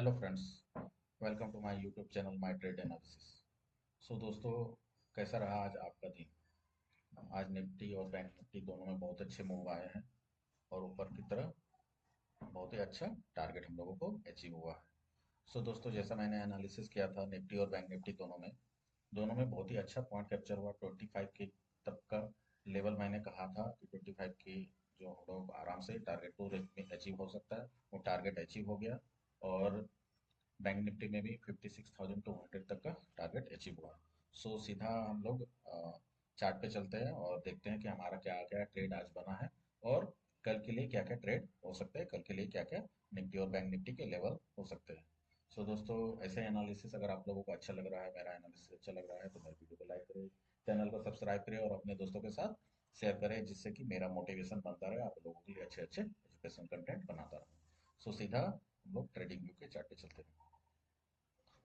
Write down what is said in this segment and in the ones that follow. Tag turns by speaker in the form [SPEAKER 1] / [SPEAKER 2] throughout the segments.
[SPEAKER 1] Hello friends, welcome to my YouTube channel my trade analysis. So दोस्तों, कैसा रहा आज आपका दिन? आज निफ्टी और बैंक निफ्टी दोनों में बहुत अच्छे मूव आए हैं और ऊपर की तरफ बहुत ही अच्छा टारगेट हम लोगों को अचीव हुआ है। सो दोस्तों, जैसा मैंने एनालिसिस किया था निफ्टी और बैंक निफ्टी दोनों में बहुत ही अच्छा पॉइंट कैप्चर हुआ। 25 के तक का लेवल मैंने कहा था कि 25 की जो हम लोग आराम से टारगेट को अचीव हो सकता है, वो टारगेट अचीव हो गया। और बैंक निफ्टी में भी 56,200 तक का टारगेट अचीव हुआ। सो सीधा हम लोग चार्ट पे चलते हैं और देखते हैं कि हमारा क्या क्या ट्रेड आज बना है और कल के लिए क्या क्या ट्रेड हो सकते हैं, कल के लिए क्या क्या निफ्टी और बैंक निफ्टी के लेवल हो सकते हैं। सो दोस्तों, ऐसे एनालिसिस अगर आप लोगों को अच्छा लग रहा है, मेरा एनालिसिस अच्छा लग रहा है, तो मेरे वीडियो को लाइक करें, चैनल को सब्सक्राइब करें और अपने दोस्तों के साथ शेयर करें, जिससे कि मेरा मोटिवेशन बनता रहे, आप लोगों के लिए अच्छे अच्छे एजुकेशन कंटेंट बनाता रहूँ। सो सीधा हम लोग ट्रेडिंग व्यू के चार्ट पे चलते हैं।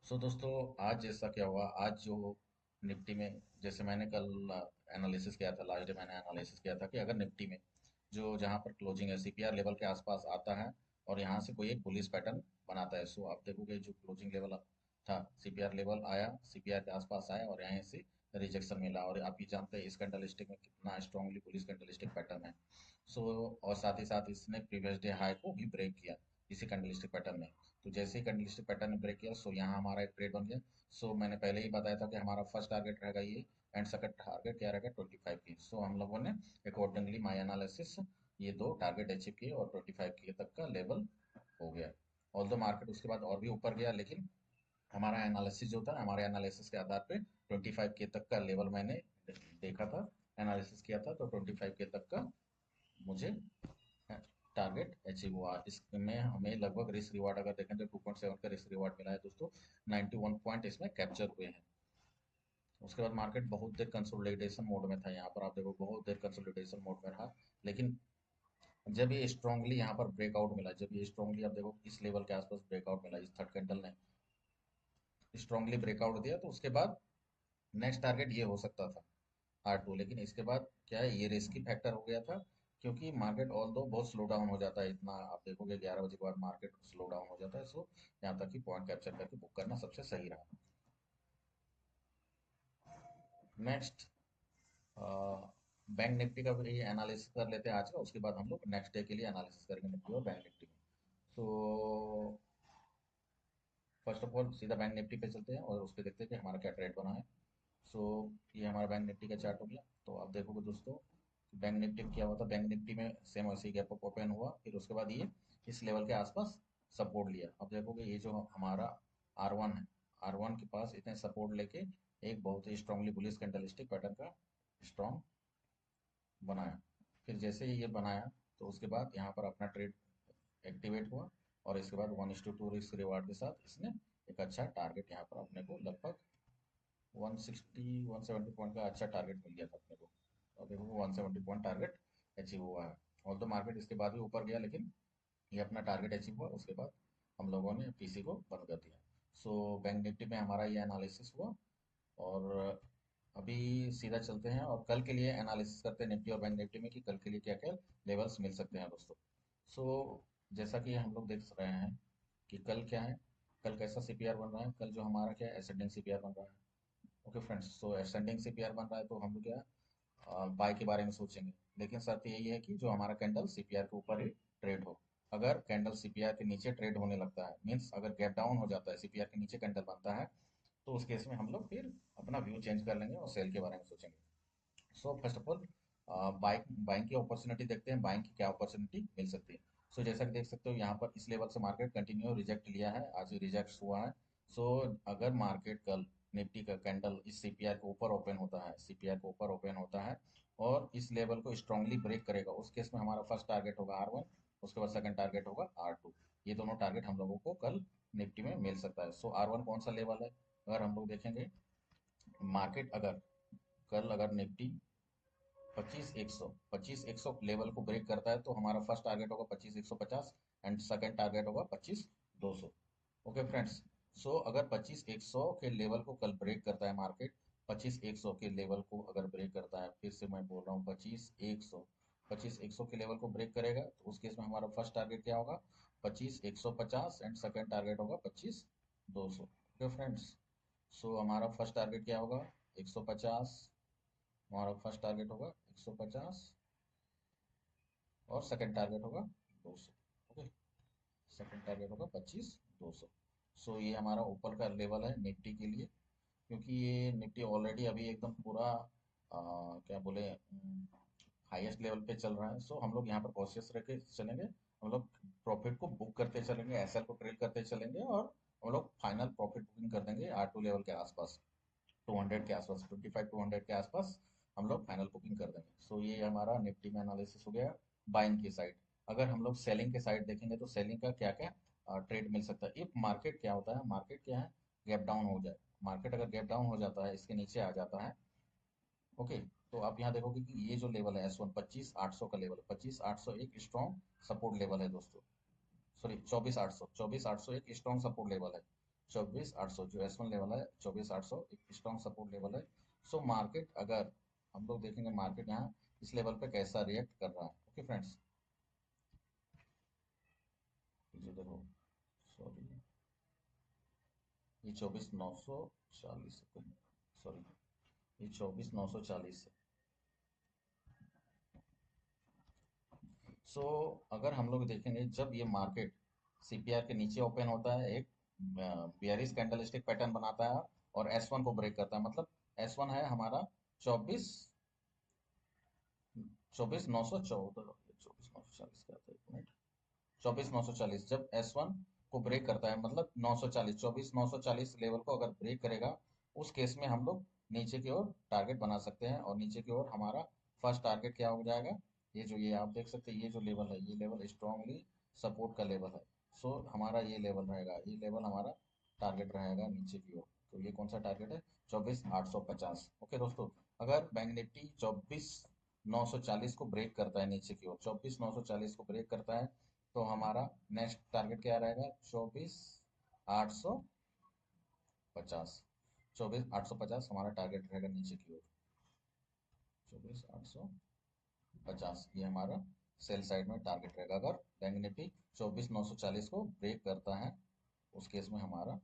[SPEAKER 1] सो दोस्तों, आज जैसा क्या हुआ, आज जो निफ्टी में, जैसे मैंने कल एनालिसिस किया था, लास्ट डे मैंने एनालिसिस किया था कि अगर निफ्टी में जो जहाँ पर क्लोजिंग है सीपीआर लेवल के आसपास आता है और यहाँ से कोई एक बुलिश पैटर्न बनाता है, सो आप देखोगे जो क्लोजिंग लेवल था, सीपीआर लेवल आया, सीपीआर के आसपास आया और यहाँ से रिजेक्शन मिला। और आप ही जानते हैं इस कैंडलस्टिक में कितना स्ट्रांगली बुलिश कैंडलस्टिक पैटर्न है। सो और साथ ही साथ इसने प्रीवियस डे हाई को भी ब्रेक किया इसी कैंडलस्टिक पैटर्न ने। तो जैसे ही कैंडलस्टिक पैटर्न ने ब्रेक किया, सो यहाँ हमारा एक ट्रेड बन गया। सो मैंने पहले ही बताया था कि हमारा फर्स्ट टारगेट रहेगा ये एंड सेकंड टारगेट क्या रहेगा, 25 की। सो हम लोगों ने अकॉर्डिंगली माई एनालिसिस ये दो टारगेट अचीव किए और 25 के तक का लेवल हो गया। ऑल्दो मार्केट उसके बाद और भी ऊपर गया, लेकिन हमारा एनालिसिस जो था, हमारे एनालिसिस के आधार पे 25 के तक का लेवल मैंने देखा था, एनालिसिस किया था, तो 25 के तक का मुझे टारगेट अचीव हुआ। इसमें हमें लगभग रिस्क रिवार्ड अगर देखें तो 2.7 का रिस्क रिवार्ड मिला है दोस्तों। 91 पॉइंट इसमें कैप्चर हुए हैं। उसके बाद मार्केट बहुत देर कंसोलिडेशन मोड में था, यहाँ पर आप देखो बहुत देर कंसोलिडेशन मोड में रहा। लेकिन जब ये स्ट्रांगली यहाँ पर ब्रेकआउट मिला, जब ये स्ट्रांगली आप देखो इस लेवल के आसपास ब्रेकआउट मिला, इस थर्ड कैंडल ने स्ट्रांगली ब्रेकआउट दिया, तो उसके बाद नेक्स्ट टारगेट ये हो सकता था R2। लेकिन इसके बाद क्या है, ये रिस्की फैक्टर हो गया था, क्योंकि मार्केट ऑल दो बहुत स्लो डाउन हो जाता है। इतना आप देखोगे 11 बजे के बाद मार्केट स्लो डाउन हो जाता है। सो यहाँ तक कि पॉइंट कैप्चर करके बुक करना सबसे सही रहा। नेक्स्ट बैंक निफ्टी का भी एनालिसिस कर लेते हैं आज का, उसके बाद हम लोग नेक्स्ट डे के लिए एनालिसिस करेंगे निफ्टी और बैंक निफ्टी में। सो फर्स्ट ऑफ ऑल सीधा बैंक निफ्टी पे चलते हैं और उस पर देखते हैं कि हमारा क्या ट्रेड बना है। सो ये हमारा बैंक निफ्टी का चार्ट हो गया। तो आप देखोगे दोस्तों, बैंक निफ्टी में क्या हुआ था, बैंक निफ्टी में सेम वैसे ही गैप अप ओपन हुआ, फिर उसके बाद ये इस लेवल के आसपास सपोर्ट लिया। अब देखोगे ये जो हमारा R1 है, R1 के पास इतने सपोर्ट लेके एक बहुत ही स्ट्रांगली बुलिश कैंडलस्टिक पैटर्न का स्ट्रॉन्ग बनाया। फिर जैसे ही ये बनाया, तो उसके बाद यहाँ पर अपना ट्रेड एक्टिवेट हुआ और इसके बाद 1:2 रिस्क रिवार्ड के साथ इसने एक अच्छा टारगेट यहाँ पर अपने को लगभग 160 170 पॉइंट का अच्छा टारगेट मिल गया था अपने को। और देखो 170 पॉइंट टारगेट अचीव हुआ है। और तो मार्केट इसके बाद भी ऊपर गया, लेकिन ये अपना टारगेट अचीव हुआ, उसके बाद हम लोगों ने पीसी को बंद कर दिया। सो बैंक निफ्टी में हमारा ये एनालिसिस हुआ और अभी सीधा चलते हैं और कल के लिए एनालिसिस करते हैं निफ्टी और बैंक निफ्टी में कि कल के लिए क्या क्या लेवल्स मिल सकते हैं दोस्तों। सो जैसा कि हम लोग देख रहे हैं कि कल क्या है, कल कैसा सीपीआर बन रहा है, कल जो हमारा क्या है एसेंडिंग सीपीआर बन रहा है। ओके फ्रेंड्स, सो असेंडिंग सीपीआर बन रहा है तो हम लोग क्या बाय के बारे में सोचेंगे। लेकिन शर्त यही है कि जो हमारा कैंडल सीपीआर के ऊपर ही ट्रेड हो। अगर कैंडल सीपीआर के नीचे ट्रेड होने लगता है, मींस अगर गैप डाउन हो जाता है, सीपीआर के नीचे कैंडल बनता है, तो उस केस में हम लोग फिर अपना व्यू चेंज कर लेंगे और सेल के बारे में सोचेंगे। So first of all buying buying की अपॉर्चुनिटी देखते हैं, बाइंग की क्या अपॉर्चुनिटी मिल सकती है। सो जैसा कि देख सकते हो यहाँ पर इस लेवल से मार्केट कंटिन्यू रिजेक्ट लिया है, आज रिजेक्ट हुआ है। सो अगर मार्केट कल निफ्टी का कैंडल इस सीपीआर के ऊपर ओपन होता है, सीपीआर के ऊपर ओपन होता है और इस लेवल को स्ट्रांगली ब्रेक करेगा, उस केस में हमारा फर्स्ट टारगेट होगा R1, उसके बाद सेकंड टारगेट होगा R2। ये दोनों टारगेट हम लोगों को कल निफ्टी में मिल सकता है। सो R1 कौन सा लेवल है, अगर हम लोग देखेंगे मार्केट अगर कल अगर निफ्टी 25,100 लेवल को ब्रेक करता है, तो हमारा फर्स्ट टारगेट होगा 25,150 एंड सेकंड टारगेट होगा 25,200। ओके फ्रेंड्स, सो अगर 25,100 के लेवल को कल ब्रेक करता है मार्केट, 25,100 के लेवल को अगर ब्रेक करता है, फिर से मैं बोल रहा हूँ 25,100 के लेवल को ब्रेक करेगा, तो उस केस में हमारा फर्स्ट टारगेट क्या होगा, 25,150 एंड सेकंड टारगेट होगा 25,200। ओके फ्रेंड्स, सो हमारा फर्स्ट टारगेट क्या होगा? 150, हमारा फर्स्ट टारगेट होगा 150 और सेकंड टारगेट होगा 200। ओके, सेकंड टारगेट होगा 25,200। सो ये हमारा ऊपर का लेवल है निफ्टी के लिए, क्योंकि ये निफ्टी ऑलरेडी अभी एकदम पूरा क्या बोले हाईएस्ट लेवल पे चल रहा है। सो हम लोग यहाँ पर कॉशियस रह के चलेंगे, हम लोग प्रॉफिट को बुक करते चलेंगे, एसएल को ट्रेल करते चलेंगे, और हम लोग फाइनल प्रॉफिट बुकिंग कर देंगे R2 लेवल के आसपास, 200 के आसपास, 25-200 के आसपास हम लोग फाइनल बुकिंग कर देंगे। सो ये हमारा निफ्टी में एनालिसिस हो गया बाइंग की साइड। अगर हम लोग सेलिंग के साइड देखेंगे तो सेलिंग का क्या क्या ट्रेड मिल सकता है। इफ मार्केट क्या होता है, मार्केट क्या है, गैप डाउन हो जाए, मार्केट अगर गैप डाउन हो जाता है, इसके नीचे आ जाता है, ओके, तो आप यहाँ देखोगे कि ये जो लेवल है S1 25,800 का लेवल है, 25,800 एक स्ट्रॉन्ग सपोर्ट लेवल है दोस्तों। सॉरी, 24,800 एक स्ट्रॉन्ग सपोर्ट लेवल है। 24,800 जो S1 लेवल है, 24,800 एक स्ट्रॉन्ग सपोर्ट लेवल है। सो मार्केट अगर हम लोग देखेंगे मार्केट यहाँ इस लेवल पे कैसा रिएक्ट कर रहा है। ओके फ्रेंड्स, ये देखो, सॉरी, ये 24,940 है, सॉरी, ये 24,940 है। सो अगर हम लोग देखेंगे जब ये मार्केट सीपीआर के नीचे ओपन होता है, एक बियरिश कैंडलस्टिक पैटर्न बनाता है और S1 को ब्रेक करता है, मतलब S1 है हमारा 24,914, 24,940 का था, एक मिनट, 24,940 जब S1 को ब्रेक करता है, मतलब 940, 24,940 लेवल को अगर ब्रेक करेगा, उस केस में हम लोग नीचे की ओर टारगेट बना सकते हैं, और नीचे की ओर हमारा फर्स्ट टारगेट क्या हो जाएगा, ये जो ये आप देख सकते हैं, ये जो लेवल है, ये लेवल स्ट्रांगली सपोर्ट का लेवल है। सो हमारा ये लेवल रहेगा, ये लेवल हमारा टारगेट रहेगा नीचे की ओर। तो ये कौन सा टारगेट है? 24,850। ओके दोस्तों, अगर बैंक निफ्टी 24,940 को ब्रेक करता है नीचे की ओर, 24,940 को ब्रेक करता है, तो हमारा नेक्स्ट टारगेट क्या रहेगा? 24,850। 24,850 हमारा टारगेट रहेगा नीचे की ओर, 24,850 ये हमारा सेल साइड में टारगेट रहेगा। अगर बैंक निफ्टी 24,940 को ब्रेक करता है, उस केस में हमारा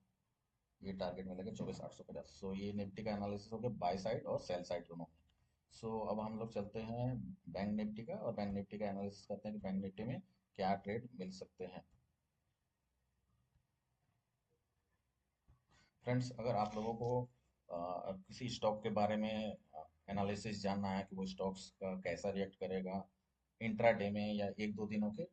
[SPEAKER 1] ये टारगेट मिलेगा 24,850। सो ये निफ्टी का एनालिसिस हो गया बाय साइड और सेल साइड दोनों। सो अब हम लोग चलते हैं बैंक निफ्टी का, और बैंक निफ्टी का एनालिसिस करते हैं कि बैंक निफ्टी में क्या ट्रेड मिल सकते हैं। फ्रेंड्स, अगर आप लोगों को किसी स्टॉक के बारे में एनालिसिस जानना है कि वो स्टॉक्स का कैसा रिएक्ट करेगा इंट्राडे में या एक दो दिनों के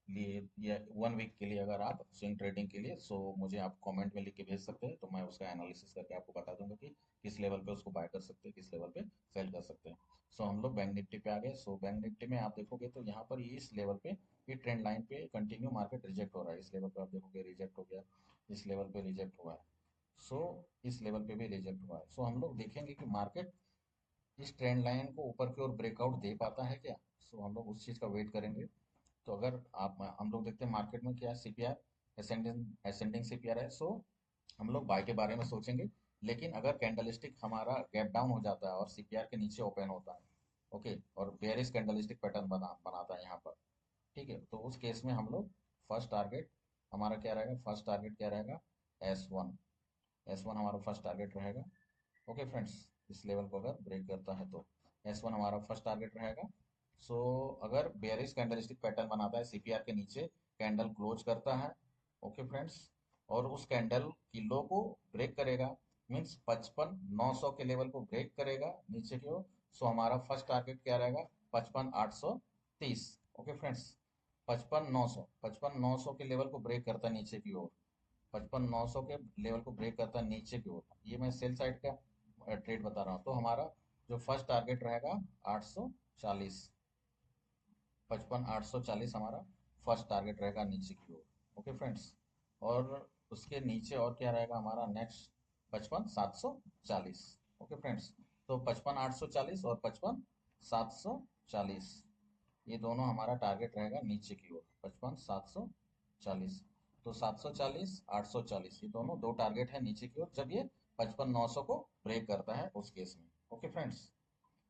[SPEAKER 1] लिए या 1 वीक के लिए, अगर आप स्विंग ट्रेडिंग के लिए, सो मुझे आप कमेंट में लिख के भेज सकते हैं, तो मैं उसका एनालिसिस करके आपको बता दूंगा कि किस लेवल पे उसको बाय कर सकते हैं, किस लेवल पे सेल कर सकते हैं। सो हम लोग बैंक निफ्टी पे आ गए। सो बैंक निफ्टी में आप देखोगे तो यहाँ पर ये इस लेवल पे, ये ट्रेंड लाइन पे कंटिन्यू मार्केट रिजेक्ट हो रहा है। इस लेवल पे आप देखोगे रिजेक्ट हो गया, इस लेवल पे रिजेक्ट हुआ है, सो इस लेवल पे भी रिजेक्ट हुआ है। सो हम लोग देखेंगे कि मार्केट इस ट्रेंड लाइन को ऊपर की ओर ब्रेकआउट दे पाता है क्या। सो हम लोग उस चीज़ का वेट करेंगे। तो अगर आप हम लोग देखते हैं मार्केट में क्या है, सीपीआर असेंडिंग असेंडिंग सीपीआर है। सो हम लोग बाय के बारे में सोचेंगे। लेकिन अगर कैंडलस्टिक हमारा गैप डाउन हो जाता है और सीपीआर के नीचे ओपन होता है, ओके, और बेयरिश कैंडलस्टिक पैटर्न बनाता है यहाँ पर, ठीक है, तो उस केस में हम लोग फर्स्ट टारगेट हमारा क्या रहेगा, फर्स्ट टारगेट क्या रहेगा? S1, S1 हमारा फर्स्ट टारगेट रहेगा। ओके फ्रेंड्स, इस लेवल को अगर ब्रेक करता है तो S1 हमारा फर्स्ट टारगेट रहेगा। सो अगर बेयरिश कैंडलस्टिक पैटर्न बनाता है, सीपीआर के नीचे कैंडल क्लोज करता है, ओके फ्रेंड्स, और उस कैंडल की लो को ब्रेक करेगा, मीन्स 55,900 के लेवल को ब्रेक करेगा नीचे की ओर, सो हमारा फर्स्ट टारगेट क्या रहेगा? 55,830। ओके फ्रेंड्स, 55,900 के लेवल को ब्रेक करता है नीचे की ओर, 55,900 के लेवल को ब्रेक करता है नीचे की ओर, ये मैं सेल साइड का ट्रेड बता रहा हूँ। तो हमारा जो फर्स्ट टारगेट रहेगा 840, 55,840 हमारा फर्स्ट टारगेट रहेगा नीचे की ओर। ओके फ्रेंड्स, और उसके नीचे और क्या रहेगा हमारा नेक्स्ट? 55,740। ओके फ्रेंड्स, तो 55,840 और 55,740 ये दोनों हमारा टारगेट रहेगा नीचे की ओर, 55,740। तो 740, 840 ये दोनों दो टारगेट है नीचे की ओर, जब ये 55,900 को ब्रेक करता है उस केस में। ओके फ्रेंड्स,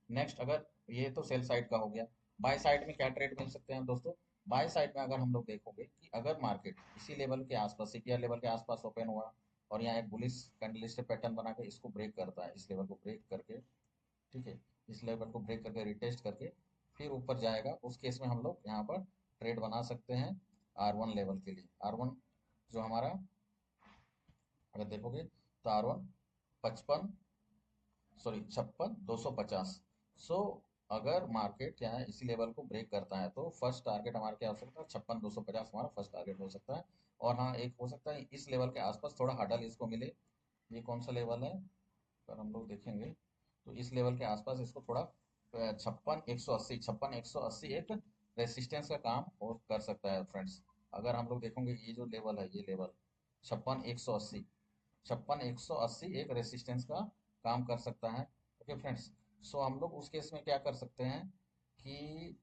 [SPEAKER 1] नेक्स्ट, अगर ये तो सेल साइड का हो गया, बाय साइड में क्या ट्रेड मिल सकते हैं दोस्तों? बाय साइड में अगर हम लोग देखोगे कि अगर मार्केट इसी लेवल के आसपास, सीपीआर लेवल के आसपास ओपन हुआ और यहाँ एक बुलिश कैंडलस्टिक पैटर्न बना के इसको ब्रेक करता है, इस लेवल को ब्रेक करके, ठीक है, इस लेवल को ब्रेक करके रिटेस्ट करके फिर ऊपर जाएगा, उस केस में हम लोग यहाँ पर ट्रेड बना सकते हैं R1 लेवल के लिए। R1 जो हमारा अगर देखोगे तो R1 55, सॉरी 56,250। सो अगर मार्केट यहाँ इसी लेवल को ब्रेक करता है तो फर्स्ट टारगेट हमारा क्या हो सकता है, 56,250 हमारा फर्स्ट टारगेट हो सकता है। और हाँ, एक हो सकता है इस लेवल के आसपास थोड़ा हडल इसको मिले। ये कौन सा लेवल है, अगर हम लोग देखेंगे तो इस लेवल के आसपास इसको थोड़ा 56,180, 56,180 एक रेसिस्टेंस का काम और कर सकता है फ्रेंड्स। अगर हम लोग देखेंगे ये जो लेवल है, ये लेवल 56,180, 56,180 एक रेसिस्टेंस का काम कर सकता है। ओके फ्रेंड्स, सो हम लोग उस केस में क्या कर सकते हैं कि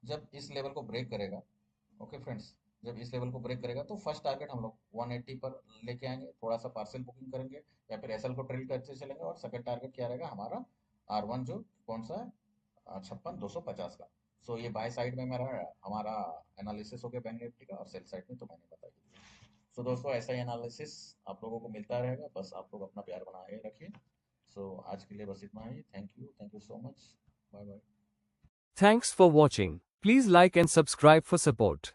[SPEAKER 1] जब इस लेवल को ब्रेक करेगा, ओके फ्रेंड्स, जब इस लेवल को ब्रेक करेगा तो फर्स्ट टारगेट हम लोग 180 पर लेके आएंगे, थोड़ा सा पार्शियल बुकिंग करेंगे या फिर एसएल को ट्रेल करते चलेंगे। और सेकंड टारगेट क्या रहेगा हमारा, R1 जो कौन सा है, 56,250 का। सो ये बाय साइड में मेरा हमारा एनालिसिस हो गया बैंक निफ्टी का, और सेल साइड में तो मैंने बता दिया। सो दोस्तों, ऐसा ही एनालिसिस आप लोगों को मिलता रहेगा, बस आप लोग अपना प्यार बनाए रखिए। सो आज के लिए बस इतना ही। Thank you so much. Bye bye.
[SPEAKER 2] Thanks for watching. Please like and subscribe for support.